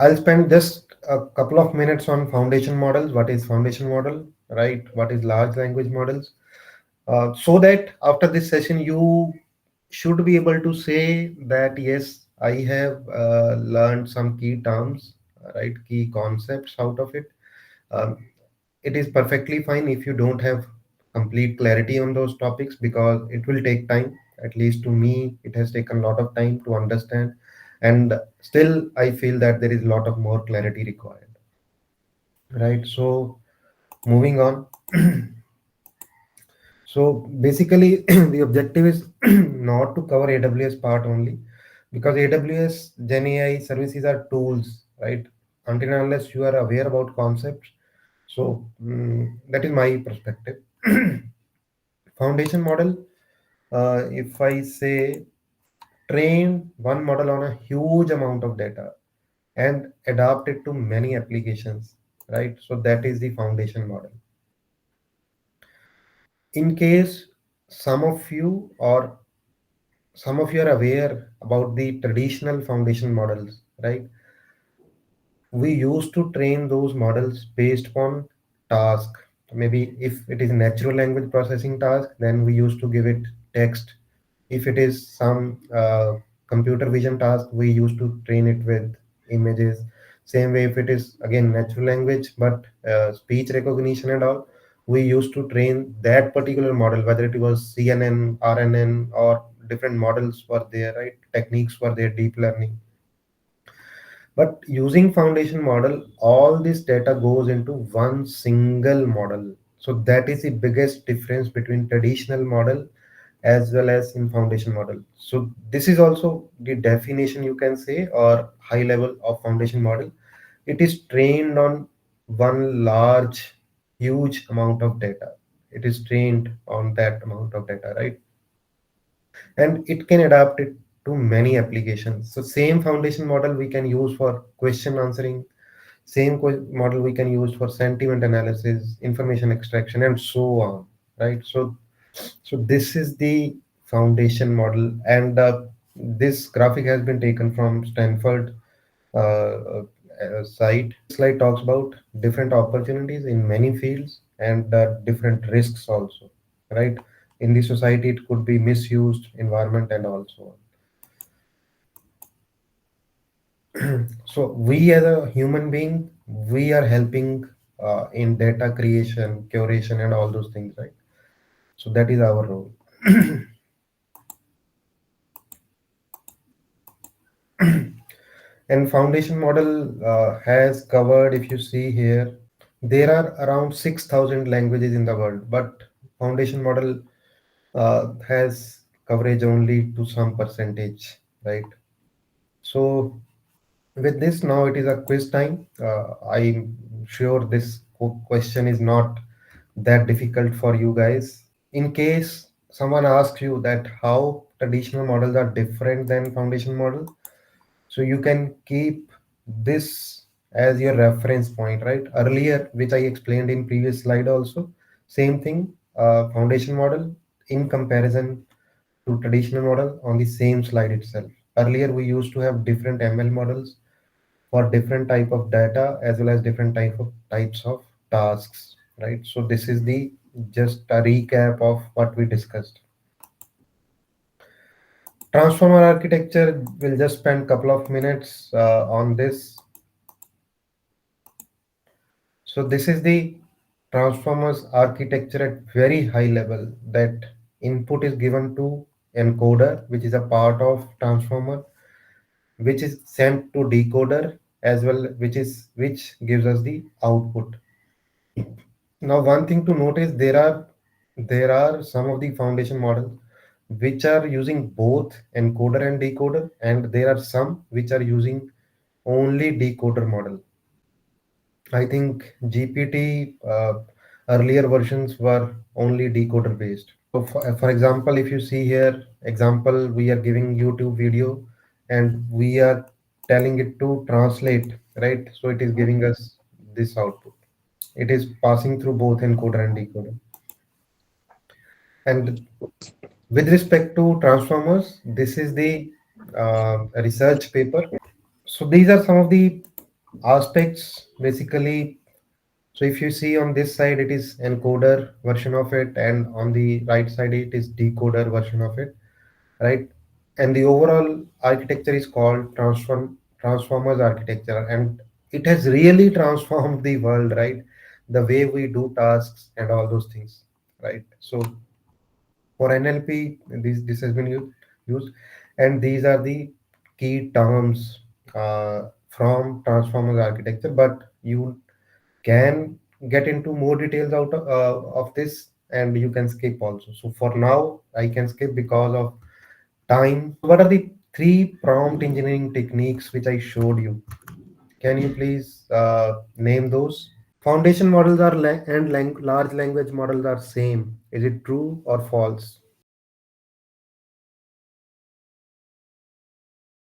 I'll spend just a couple of minutes on foundation models. What is foundation model, right? What is large language models? So that after this session, you should be able to say that yes, I have learned some key terms, right? Key concepts out of it. Um, it is perfectly fine if you don't have complete clarity on those topics because it will take time. At least to me, it has taken a lot of time to understand, and still I feel that there is a lot of more clarity required, right? So moving on. So basically, the objective is not to cover AWS part only, because AWS Gen AI services are tools, right? Until and unless you are aware about concepts. So that is my perspective. Foundation model, if I say, train one model on a huge amount of data and adapt it to many applications, right? So that is the foundation model. In case some of you or some of you are aware about the traditional foundation models, right? We used to train those models based upon task. Maybe if it is natural language processing task, then we used to give it text. If it is some computer vision task, we used to train it with images. Same way, if it is again natural language but speech recognition and all, we used to train that particular model, whether it was CNN, RNN, or different models were there, right? Techniques were there, deep learning. But using foundation model, all this data goes into one single model. So that is the biggest difference between traditional model as well as in foundation model. So this is also the definition, you can say, or high level of foundation model. It is trained on one large, huge amount of data. It is trained on that amount of data, right? And it can adapt it to many applications. So same foundation model we can use for question answering, model we can use for sentiment analysis, information extraction, and so on, right? So this is the foundation model, and this graphic has been taken from Stanford site. Slide talks about different opportunities in many fields and different risks also, right? In the society, it could be misused, environment, and also. So we as a human being, we are helping in data creation, curation, and all those things, right? So that is our role. And foundation model has covered, if you see here, there are around 6,000 languages in the world, but foundation model has coverage only to some percentage, right? So with this, now it is a quiz time. I'm sure this question is not that difficult for you guys. In case someone asks you that how traditional models are different than foundation model, so you can keep this as your reference point, right? Earlier, which I explained in previous slide also, same thing, foundation model in comparison to traditional model on the same slide itself. Earlier, we used to have different ML models for different type of data as well as different types of tasks, right? So this is the just a recap of what we discussed. Transformer architecture, we'll just spend couple of minutes on this. So this is the transformers architecture at very high level, that input is given to encoder, which is a part of transformer, which is sent to decoder as well, which gives us the output. Now, one thing to notice, there are some of the foundation models which are using both encoder and decoder, and there are some which are using only decoder model. I think GPT earlier versions were only decoder based. So for example, if you see here, example, we are giving YouTube video and we are telling it to translate, right? So it is giving us this output. It is passing through both encoder and decoder. And with respect to transformers, this is the research paper. So these are some of the aspects basically. So if you see on this side, it is encoder version of it, and on the right side, it is decoder version of it, right? And the overall architecture is called transformers architecture, and it has really transformed the world, right? The way we do tasks and all those things, right? So for NLP, this has been used, and these are the key terms from transformers architecture. But you can get into more details of this, and you can skip also. So for now, I can skip because of time. So what are the three prompt engineering techniques which I showed you? Can you please name those? Foundation models are large language models are same. Is it true or false?